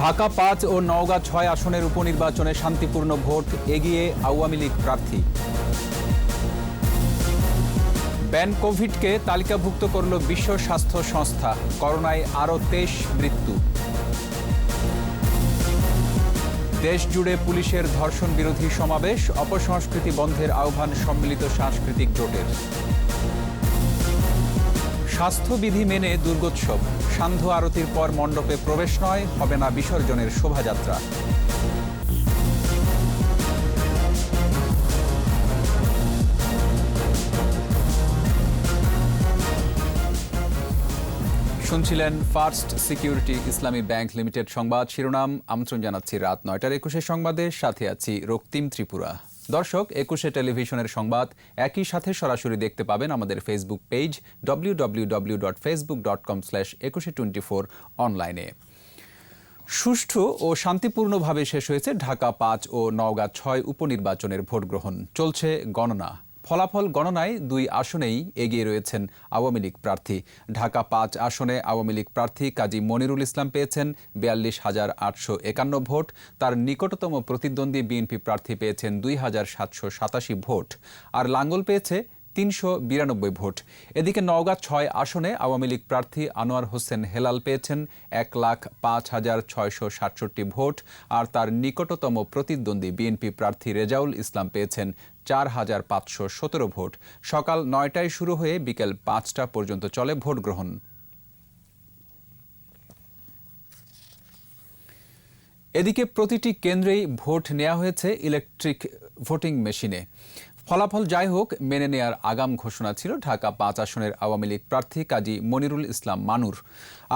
ঢাকা ৫ ও নওগাঁ ৬ আসনের উপনির্বাচনে শান্তিপূর্ণ ভোট, এগিয়ে আওয়ামী লীগ প্রার্থী। ব্যান কোভিডকে তালিকাভুক্ত করল বিশ্ব স্বাস্থ্য সংস্থা, করোনায় আরও ২৩ মৃত্যু। দেশ জুড়ে পুলিশের ধর্ষণ বিরোধী সমাবেশ, অপসংস্কৃতি বন্ধের আহ্বান সম্মিলিত সাংস্কৃতিক জোটের। স্বাস্থ্যবিধি মেনে দুর্গোৎসব, সান্ধ্য আরতির পর মণ্ডপে প্রবেশ নয়, হবে না বিসর্জনের শোভাযাত্রা। শুনছিলেন ফার্স্ট সিকিউরিটি ইসলামী ব্যাংক লিমিটেড সংবাদ শিরোনাম। আমন্ত্রণ জানাচ্ছি রাত ৯টার সংবাদের সাথে আছি রক্তিম ত্রিপুরা। দর্শক, ২১ টেলিভিশনের সংবাদ একই সাথে সরাসরি দেখতে পাবেন আমাদের ফেসবুক পেজ www.facebook.com/2124 অনলাইনে। সুষ্ঠু ও শান্তিপূর্ণভাবে শেষ হয়েছে ঢাকা ৫ ও নওগাঁ ৬ উপনির্বাচনের ভোট গ্রহণ। চলছে গণনা। ফলাফল গণনায় ২ আসনেই এগিয়ে রয়েছেন আওয়ামী লীগ প্রার্থী। ঢাকা ৫ আসনে আওয়ামী লীগ প্রার্থী কাজী মনিরুল ইসলাম পেয়েছেন ৪২,৮৫১ ভোট। তার নিকটতম প্রতিদ্বন্দ্বী বিএনপি প্রার্থী পেয়েছেন ২,৭৮৭ ভোট, আর লাঙ্গল পেয়েছে ৩৯২ ভোট। এদিকে নওগাঁ ৬ আসনে আওয়ামী লীগ প্রার্থী আনোয়ার হোসেন হেলাল পেয়েছেন ১,০৫,৬৬৭ ভোট, আর তার নিকটতম প্রতিদ্বন্দ্বী বিএনপি প্রার্থী রেজাউল ইসলাম পেয়েছেন ৪,৫১৭ ভোট। সকাল ৯টায় শুরু হয়ে বিকেল ৫টা পর্যন্ত চলে ভোট গ্রহণ। এদিকে প্রতিটি কেন্দ্রেই ভোট নেওয়া হয়েছে ইলেকট্রিক ভোটিং মেশিনে। ফলাফল যাই হোক, মেনে নেয়ার আগাম ঘোষণা ছিল ঢাকা ৫ আসনের আওয়ামী লীগ প্রার্থী কাজী মনিরুল ইসলাম মানুর।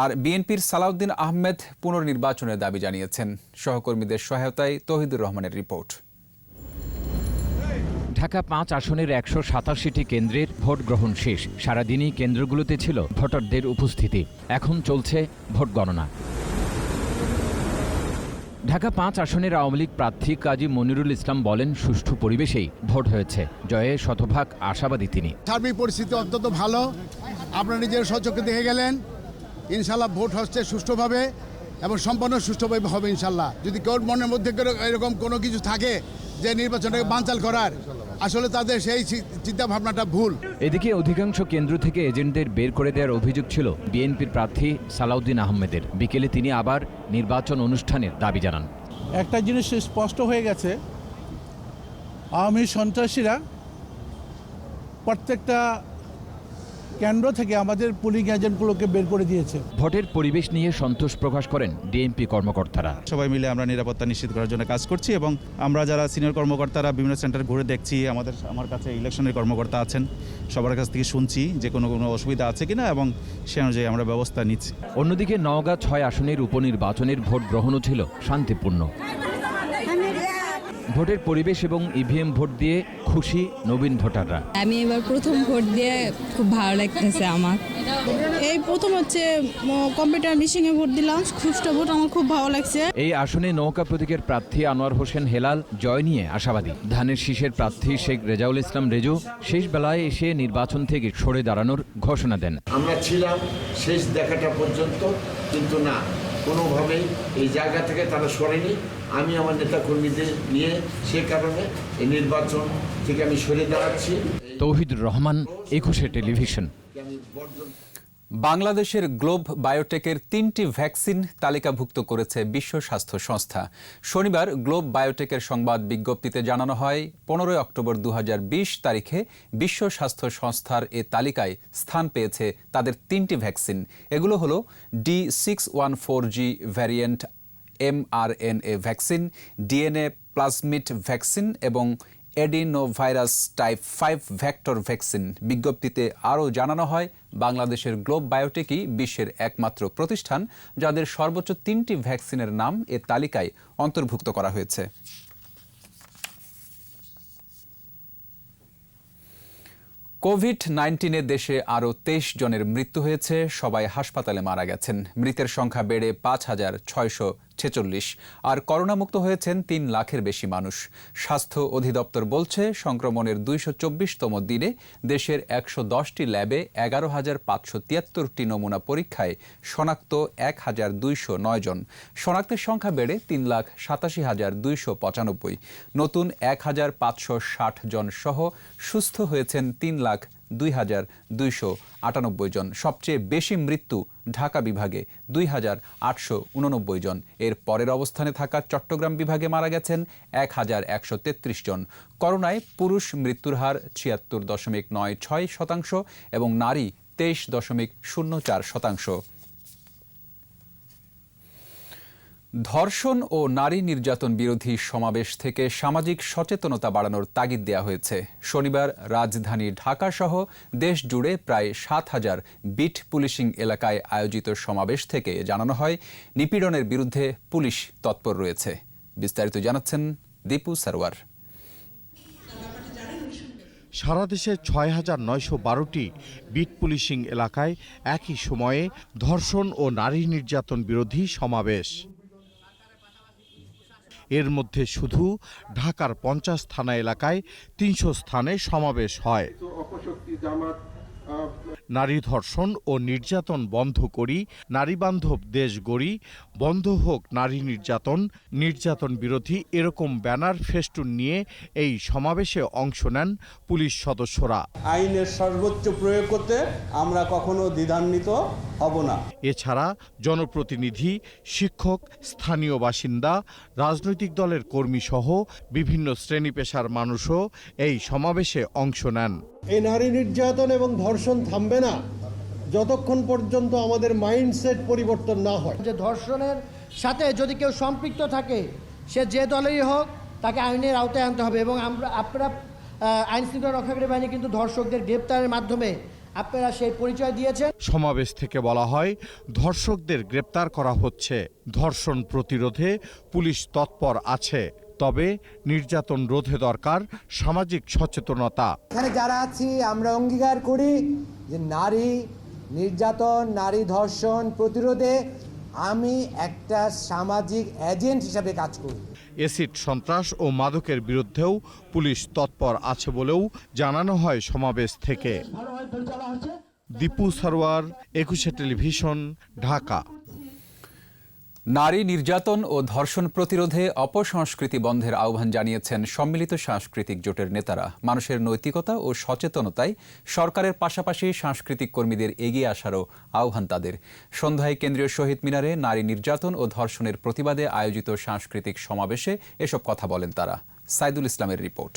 আর বিএনপির সালাউদ্দিন আহমেদ পুনর্নির্বাচনের দাবি জানিয়েছেন। সহকর্মীদের সহায়তায় তৌহিদুর রহমানের রিপোর্ট। ঢাকা ৫ আসনের ১৮৭টি কেন্দ্রের ভোট গ্রহণ শেষ। সারাদিনই কেন্দ্রগুলোতে ছিল ভোটারদের উপস্থিতি। এখন চলছে ভোট গণনা। ঢাকা ৫ আসনের আওয়ামী লীগ প্রার্থী কাজী মনিরুল ইসলাম বলেন, সুষ্ঠু পরিবেশেই ভোট হয়েছে। জয়ে শতভাগ আশাবাদী তিনি। সার্বিক পরিস্থিতি অত্যন্ত ভালো, আপনারা নিজের সচক্ষে দেখে গেলেন। ইনশাল্লাহ ভোট হচ্ছে সুষ্ঠুভাবে এবং সম্পূর্ণ সুষ্ঠুভাবে হবে ইনশাল্লাহ। যদি কেউ মনের মধ্যে এরকম কোনো কিছু থাকে যে নির্বাচনটাকে বানচাল করার, আসলে তাদের সেই চিন্তা ভাবনাটা ভুল। এদিকে অধিকাংশ কেন্দ্র থেকে এজেন্টদের বের করে দেওয়ার অভিযোগ ছিল বিএনপির প্রার্থী সালাউদ্দিন আহমেদের। বিকেলে তিনি আবার নির্বাচন অনুষ্ঠানের দাবি জানান। একটা জিনিস স্পষ্ট হয়ে গেছে, আওয়ামী সন্ত্রাসীরা প্রত্যেকটা কেন্দ্র থেকে আমাদের পুলিং এজেন্টগুলোকে বের করে দিয়েছে। ভোটের পরিবেশ নিয়ে সন্তোষ প্রকাশ করেন ডিএমপি কর্মকর্তারা। সবাই মিলে আমরা নিরাপত্তা নিশ্চিত করার জন্য কাজ করছি এবং আমরা যারা সিনিয়র কর্মকর্তারা বিভিন্ন সেন্টার ঘুরে দেখছি। আমার কাছে ইলেকশনের কর্মকর্তা আছেন, সবার কাছ থেকে শুনছি যে কোনো অসুবিধা আছে কিনা এবং সে অনুযায়ী আমরা ব্যবস্থা নিচ্ছি। অন্যদিকে নওগাঁ ৬ আসনের উপনির্বাচনের ভোট গ্রহণও ছিল শান্তিপূর্ণ। ভোটের পরিবেশ এবং ইভিএম ভোট দিয়ে খুশি নবীন ভোটাররা। আমি এবার প্রথম ভোট দিয়ে খুব ভালো লাগতেছে আমার। এই প্রথম হচ্ছে কম্পিউটার মেশিনে ভোট দিলাম, সুষ্ঠু ভোট, আমার খুব ভালো লাগছে। এই আসনে নৌকা প্রতীকের প্রার্থী আনোয়ার হোসেন হেলাল জয় নিয়ে আশাবাদী। ধানের শীষের প্রার্থী শেখ রেজাউল ইসলাম রেজু শেষ বেলায় এসে নির্বাচন থেকে সরে দাঁড়ানোর ঘোষণা দেন। আমরা ছিলাম শেষ দেখাটা পর্যন্ত, কিন্তু না, কোনোভাবেই এই জায়গা থেকে তারা সরেনি। আমি আমার নেতাকর্মীদের নিয়ে সে কারণে এই নির্বাচন থেকে আমি সরে দাঁড়াচ্ছি। তৌহিদুর রহমান, ২১ টেলিভিশন। বাংলাদেশের গ্লোব বায়োটেকের ৩টি ভ্যাকসিন তালিকাভুক্ত করেছে বিশ্ব স্বাস্থ্য সংস্থা। শনিবার গ্লোব বায়োটেকের সংবাদ বিজ্ঞপ্তিতে জানানো হয়, ১৫ অক্টোবর ২০২০ তারিখে বিশ্ব স্বাস্থ্য সংস্থার এ তালিকায় স্থান পেয়েছে তাদের 3টি ভ্যাকসিন। এগুলো হলো D614G variant mRNA vaccine, DNA plasmid vaccine এবং এডিনোভাইরাস টাইপ 5 ভেক্টর ভ্যাকসিন। বিজ্ঞপ্তিতে আরও জানানো হয়, বাংলাদেশের গ্লোব বায়োটেকই বিশ্বের একমাত্র প্রতিষ্ঠান যাদের সর্বোচ্চ 3টি ভ্যাকসিনের নাম এ তালিকায় অন্তর্ভুক্ত করা হয়েছে। কোভিড-19 দেশে আরও 23 জনের মৃত্যু হয়েছে, সবাই হাসপাতালে মারা গেছেন। মৃতের সংখ্যা বেড়ে 5,600 46 আর করোনামুক্ত হয়েছেন 3 লাখের বেশি মানুষ। স্বাস্থ্য অধিদপ্তর বলছে সংক্রমণের 224তম দিনে দেশের 110টি ল্যাবে 11,573টি নমুনা পরীক্ষায় শনাক্ত 1,209 জন। শনাক্তের সংখ্যা বেড়ে 3,87,295। নতুন 1,560 জন সহ সুস্থ হয়েছেন 3,02,298 জন। সবচেয়ে বেশি মৃত্যু ঢাকা বিভাগে 2,889 জন। এর পরের অবস্থানে থাকা চট্টগ্রাম বিভাগে মারা গেছেন 1,133 জন। করোনায় পুরুষ মৃত্যুর হার 76.96% এবং নারী 23.04%। ধর্ষণ ও নারী নির্যাতন বিরোধী সমাবেশ থেকে সামাজিক সচেতনতা বাড়ানোর তাগিদ দেওয়া হয়েছে। শনিবার রাজধানী ঢাকা সহ দেশ জুড়ে প্রায় 7,000 বিট পুলিশিং এলাকায় আয়োজিত সমাবেশ থেকে জানানো হয় নিপীড়নের বিরুদ্ধে পুলিশ তৎপর রয়েছে। বিস্তারিত জানাচ্ছেন দীপু সারওয়ার। সারা দেশে 6,912টি বিট পুলিশিং এলাকায় একই সময়ে ধর্ষণ ও নারী নির্যাতন বিরোধী সমাবেশ। এর মধ্যে শুধু ঢাকার 50 থানা এলাকায় 300 স্থানে সমাবেশ হয়। নারী ধর্ষণ ও নির্যাতন বন্ধ করি, নারীবান্ধব দেশ গড়ি, বন্ধ হোক নারী নির্যাতন, নির্যাতন বিরোধী এরকম ব্যানার ফেস্টুন নিয়ে এই সমাবেশে অংশ নেন পুলিশ সদস্যরা। আইনের সর্বোচ্চ প্রয়োগ করতে আমরা কখনো দ্বিধান্বিত হব না। এছাড়া জনপ্রতিনিধি, শিক্ষক, স্থানীয় বাসিন্দা, রাজনৈতিক দলের কর্মী সহ বিভিন্ন শ্রেণী পেশার মানুষও এই সমাবেশে অংশ নেন। এই নারী নির্যাতন এবং ধর্ষণ থামবে না যতক্ষণ পর্যন্ত আমাদের মাইন্ডসেট পরিবর্তন না হয়। যে ধর্ষণের সাথে যদি কেউ সম্পৃক্ত থাকে, সে যে দলেরই হোক, তাকে আইনের আওতায় আনতে হবে। এবং আপনারা আইন শৃঙ্খলা রক্ষাকারী বাহিনী কিন্তু ধর্ষকদের গ্রেপ্তারের মাধ্যমে আপনারা সেই পরিচয় দিয়েছেন। সমাবেশ থেকে বলা হয় ধর্ষকদের গ্রেপ্তার করা হচ্ছে, ধর্ষণ প্রতিরোধে পুলিশ তৎপর আছে, তবে নির্যাতন রোধে দরকার সামাজিক সচেতনতা। এখানে যারা আছি আমরা অঙ্গীকার করি যে নারী নির্যাতন, নারী ধর্ষণ প্রতিরোধে আমি একটা সামাজিক এজেন্ট হিসাবে কাজ করি। এসিড সন্ত্রাস ও মাদকের বিরুদ্ধেও পুলিশ তৎপর আছে বলেও জানানো হয় সমাবেশ থেকে। দীপু সারওয়ার, 21 টেলিভিশন, ঢাকা। নারী নির্যাতন ও ধর্ষণ প্রতিরোধে অপসংস্কৃতি বন্ধের আহ্বান জানিয়েছেন সম্মিলিত সাংস্কৃতিক জোটের নেতারা। মানুষের নৈতিকতা ও সচেতনতায় সরকারের পাশাপাশি সাংস্কৃতিক কর্মীদের এগিয়ে আসারও আহ্বান তাদের। সন্ধ্যায় কেন্দ্রীয় শহীদ মিনারে নারী নির্যাতন ও ধর্ষণের প্রতিবাদে আয়োজিত সাংস্কৃতিক সমাবেশে এসব কথা বলেন তারা। সাইদুল ইসলামের রিপোর্ট।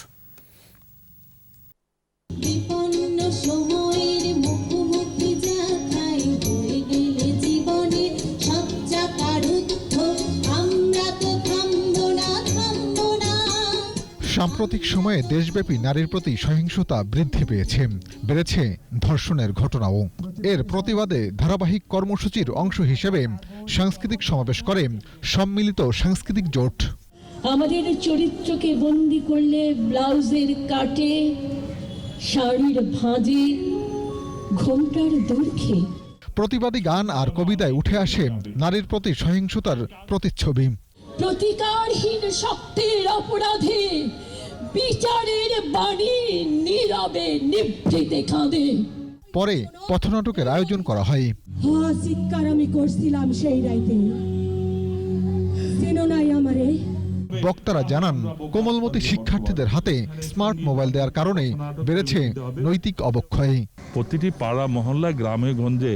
সাম্প্রতিক সময়ে দেশব্যাপী নারীর প্রতি সহিংসতা বৃদ্ধি পেয়েছে, বেড়েছে ধর্ষণের ঘটনাও। এর প্রতিবাদে ধারাবাহিক কর্মসূচির অংশ হিসেবে সাংস্কৃতিক সমাবেশ করে সম্মিলিত সাংস্কৃতিক জোট। আমাদের চরিত্রকে বন্দি করলে ব্লাউজের কাটে, শাড়ির ভাঁজে, ঘোমটার দৈর্ঘ্যে। প্রতিবাদী গান আর কবিতায় উঠে আসে নারীর প্রতি সহিংসতার প্রতিচ্ছবি। প্রতিকারহীন শক্তির অপরাধে বিচারের বাণী নীরবে নিভৃতে কাঁদে। পরে পথনাটকের আয়োজন করা হয়। চিৎকার আমি করছিলাম সেই রাইতে, চেনো নাই আমারে। বক্তারা জানান কোমলমতি শিক্ষার্থীদের হাতে স্মার্ট মোবাইল দেওয়ার কারণে বেড়েছে নৈতিক অবক্ষয়। প্রতিটি পাড়া মহল্লা, গ্রামে গঞ্জে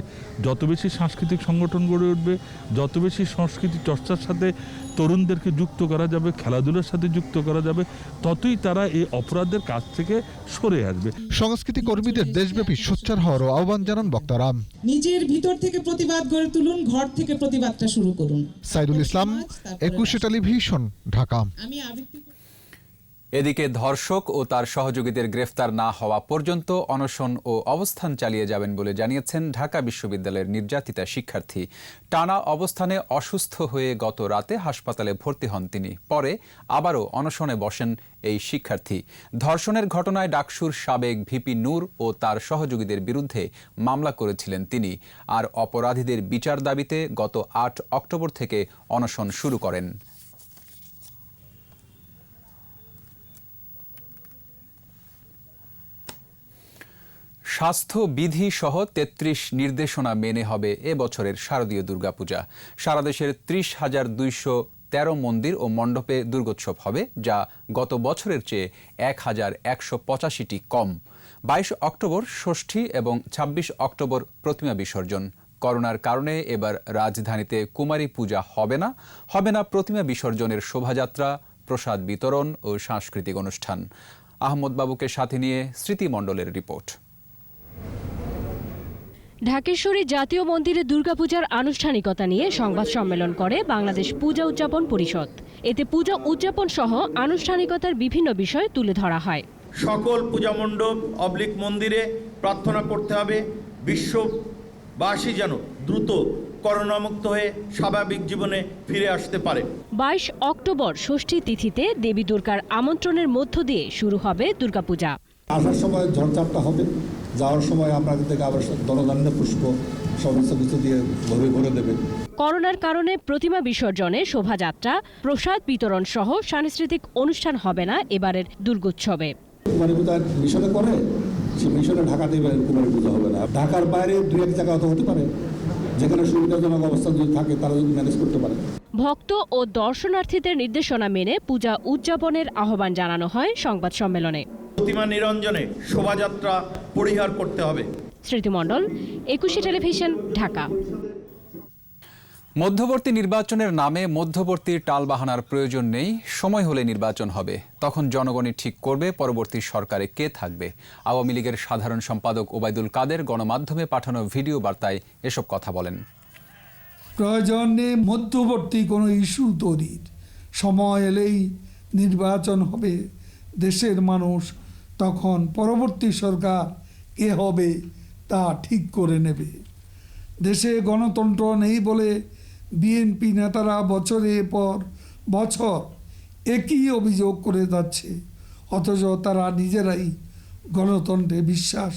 যত বেশি সাংস্কৃতিক সংগঠন গড়ে উঠবে, যত বেশি সংস্কৃতি চর্চার সাথে তরুণদেরকে যুক্ত করা যাবে, খেলাধুলার সাথে যুক্ত করা যাবে, ততই তারা এই অপরাধের কাছ থেকে সরে আসবে। সংস্কৃতি কর্মীদের দেশব্যাপী সোচ্চার হওয়ারও আহ্বান জানান বক্তারা। নিজের ভিতর থেকে প্রতিবাদ গড়ে তুলুন, ঘর থেকে প্রতিবাদটা শুরু করুন। সাইদুল ইসলাম, 21 টেলিভিশন, ঢাকা। এদিকে ধর্ষক ও তার সহযোগীদের গ্রেফতার না হওয়া পর্যন্ত অনশন ও অবস্থান চালিয়ে যাবেন বলে জানিয়েছেন ঢাকা বিশ্ববিদ্যালয়ের নির্যাতিতা শিক্ষার্থী। টানা অবস্থানে অসুস্থ হয়ে গত রাতে হাসপাতালে ভর্তি হন তিনি। পরে আবারও অনশনে বসেন এই শিক্ষার্থী। ধর্ষণের ঘটনায় ডাকসুর সাবেক ভিপি নূর ও তার সহযোগীদের বিরুদ্ধে মামলা করেছিলেন তিনি। আর অপরাধীদের বিচার দাবিতে গত ৮ অক্টোবর থেকে অনশন শুরু করেন। স্বাস্থ্যবিধি সহ ৩৩ নির্দেশনা মেনে হবে এ বছরের শারদীয় দুর্গাপূজা। সারা দেশের ৩০,২১৩ মন্দির ও মণ্ডপে দুর্গোৎসব হবে, যা গত বছরের চেয়ে ১,১৮৫টি কম। ২২ অক্টোবর ষষ্ঠী এবং ২৬ অক্টোবর প্রতিমা বিসর্জন। করোনার কারণে এবার রাজধানীতে কুমারী পূজা হবে না প্রতিমা বিসর্জনের শোভাযাত্রা, প্রসাদ বিতরণ ও সাংস্কৃতিক অনুষ্ঠান। আহমদ বাবুকে সাথে নিয়ে স্মৃতি মণ্ডলের রিপোর্ট। ঢাকেশ্বরী জাতীয় মন্দিরে দুর্গাপূজার আনুষ্ঠানিকতা নিয়ে সংবাদ সম্মেলন করে বাংলাদেশ পূজা উদযাপন পরিষদ। এতে পূজা উদযাপন সহ আনুষ্ঠানিকতার বিভিন্ন বিষয় তুলে ধরা হয়। সকল পূজা মণ্ডপ মন্দিরে প্রার্থনা করতে হবে বিশ্ববাসী যেন দ্রুত করোনামুক্ত হয়ে স্বাভাবিক জীবনে ফিরে আসতে পারে। ২২ অক্টোবর ষষ্ঠী তিথিতে দেবী দুর্গার আমন্ত্রণের মধ্য দিয়ে শুরু হবে দুর্গাপূজা। আসার সময় ঝড়ঝাপটা হবে, যাওয়ার সময় আপনাদের থেকে আবার দনদান্য পুষ্প সমস্ত কিছু দিয়ে ভরে দেবে। করোনার কারণে প্রতিমা বিসর্জনে শোভাযাত্রা, প্রসাদ বিতরণ সহ সাংস্কৃতিক অনুষ্ঠান হবে না এবারের দুর্গোৎসবে। কুমারী পূজা মিশনে করে, সে মিশনে ঢাকাতে কুমারী পূজা হবে না। ঢাকার বাইরে দু এক জায়গা হতে পারে, যেখানে সুবিধাজনক অবস্থা যদি থাকে তারা যদি ম্যানেজ করতে পারে। ভক্ত ও দর্শনার্থীদের নির্দেশনা মেনে পূজা উদযাপনের আহ্বান জানানো হয় সংবাদ সম্মেলনে। প্রতিমা নিরঞ্জনে শোভাযাত্রা পরিহার করতে হবে। স্মৃতিমণ্ডল, ২১ টেলিভিশন, ঢাকা। মধ্যবর্তী নির্বাচনের নামে মধ্যবর্তী টালবাহানার প্রয়োজন নেই। সময় হলে নির্বাচন হবে, তখন জনগণই ঠিক করবে পরবর্তী সরকারে কে থাকবে। আওয়ামী লীগের সাধারণ সম্পাদক ওবায়দুল কাদের গণমাধ্যমে পাঠানো ভিডিও বার্তায় এসব কথা বলেন। প্রয়োজন নেই মধ্যবর্তী কোনো ইস্যু তৈরির। সময় এলেই নির্বাচন হবে, দেশের মানুষ তখন পরবর্তী সরকার কে হবে তা ঠিক করে নেবে। দেশে গণতন্ত্র নেই বলে বিএনপি নেতারা বছরের পর বছর একই অভিযোগ করে যাচ্ছে, অথচ তারা নিজেরাই গণতন্ত্রে বিশ্বাস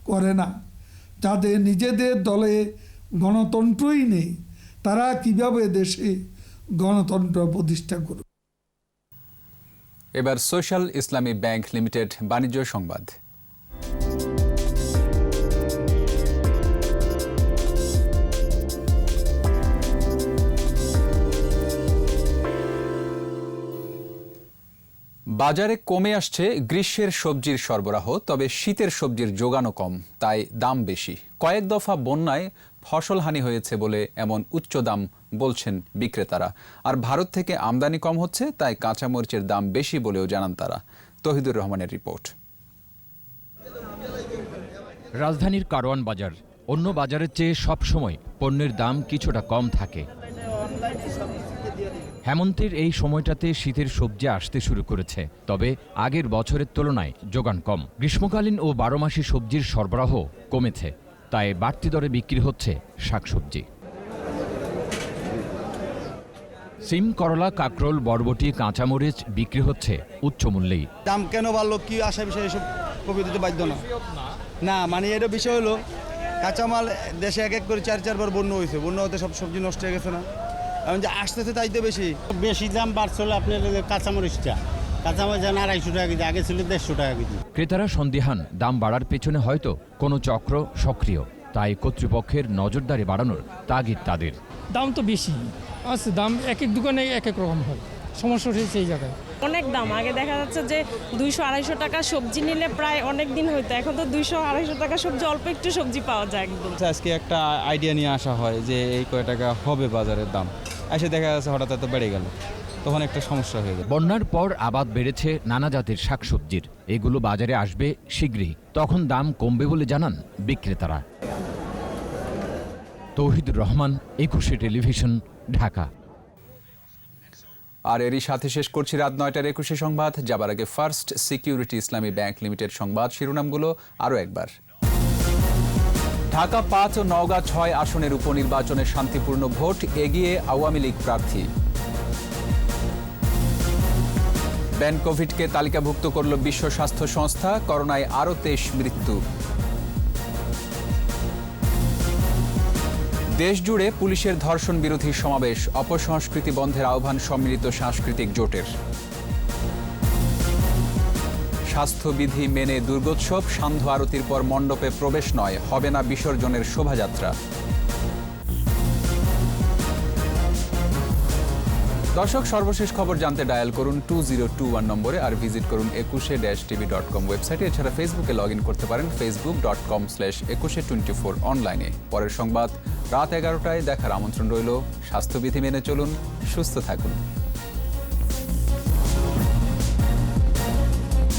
করে না। যাদের নিজেদের দলে গণতন্ত্রই নেই, তারা কিভাবে দেশে গণতন্ত্র প্রতিষ্ঠা করবে। এবার সোশ্যাল ইসলামী ব্যাংক লিমিটেড বাণিজ্য সংবাদ। বাজারে কমে আসছে গ্রীষ্মের সবজির সরবরাহ, তবে শীতের সবজির যোগানও কম, তাই দাম বেশি। কয়েক দফা বন্যায় ফসলহানি হয়েছে বলে এমন উচ্চ দাম বলছেন বিক্রেতারা। আর ভারত থেকে আমদানি কম হচ্ছে, তাই কাঁচামরিচের দাম বেশি বলেও জানান তারা। তহিদুর রহমানের রিপোর্ট। রাজধানীর কারওয়ান বাজার অন্য বাজারের চেয়ে সবসময় পণ্যের দাম কিছুটা কম থাকে। হেমন্তের এই সময়টাতে শীতের সবজি আসতে শুরু করেছে, তবে আগের বছরের তুলনায় যোগান কম। গ্রীষ্মকালীন ও ১২ মাসি সবজির সরবরাহ কমেছে, তাই বাড়তি দরে বিক্রি হচ্ছে শাকসবজি। সিম, করলা, কাঁকরোল, বরবটি, কাঁচামরিচ বিক্রি হচ্ছে উচ্চ মূল্যেই। দাম কেন বাড়লো, কি আশা বিষয় এসব কবি দিতে বাধ্য না মানে এটা বিষয় হলো কাঁচামাল দেশে এক করে ৪-৪ বন্যা হয়েছে, বন্যা হতে সব সবজি নষ্ট হয়ে গেছে না, এখন যে আসতেছে তাই তো বেশি দাম বাড়ছিল। আপনার কাঁচামরিচটা ২৫০ টাকা কেজি, আগে ছিল ১৫০ টাকা কেজি। ক্রেতারা সন্দিহান দাম বাড়ার পেছনে হয়তো কোনো চক্র সক্রিয়, তাই কর্তৃপক্ষের নজরদারি বাড়ানোর তাগিদ তাদের। দাম তো বেশি আছে, দাম এক এক দোকানে এক এক রকম হয়, সমস্যা হয়েছে এই জায়গায়। অনেক দাম, আগে দেখা যাচ্ছে যে ২০০-২৫০ টাকা সবজি নিলে প্রায় অনেক দিন হইতো, এখন তো ২০০-২৫০ টাকা সবজি, অল্প একটু সবজি পাওয়া যায় একদম। আজকে একটা আইডিয়া নিয়ে আসা হয় যে এই কয় টাকা হবে বাজারের দাম, এসে দেখা যাচ্ছে হঠাৎ এত বেড়ে গেল, তখন একটা সমস্যা হয়ে যায়। বন্যার পর আবাদ বেড়েছে নানা জাতের শাকসবজির, এগুলো বাজারে আসবে শীঘ্রই, তখন দাম কমবে বলে জানান বিক্রেতারা। তৌহিদুর রহমান, ২১ টেলিভিশন, ঢাকা। আর এরই সাথে শেষ করছি রাত 9টার 21 সংবাদ। যাবার আগে ফার্স্ট সিকিউরিটি ইসলামী ব্যাংক লিমিটেড সংবাদ শিরোনামগুলো আরও একবার। ঢাকা 5 ও নওগাঁ 6 আসনের উপনির্বাচনে শান্তিপূর্ণ ভোট, এগিয়ে আওয়ামী লীগ প্রার্থী। ব্যান কোভিডকে তালিকাভুক্ত করল বিশ্ব স্বাস্থ্য সংস্থা, করোনায় আরও 23 মৃত্যু। দেশজুড়ে পুলিশের ধর্ষণ বিরোধী সমাবেশ, অপসংস্কৃতি বন্ধের আহ্বান সম্মিলিত সাংস্কৃতিক জোটের। স্বাস্থ্যবিধি মেনে দুর্গোৎসব, সান্ধ্য আরতির পর মণ্ডপে প্রবেশ নয়, হবে না বিসর্জনের শোভাযাত্রা। দর্শক, সর্বশেষ খবর জানতে ডায়াল করুন 2021 নম্বরে আর ভিজিট করুন 21-tv.com ওয়েবসাইটে। এছাড়া ফেসবুকে লগ ইন করতে পারেন facebook.com/2124 অনলাইনে। পরের সংবাদ রাত 11টায় দেখার আমন্ত্রণ রইল। স্বাস্থ্যবিধি মেনে চলুন, সুস্থ থাকুন।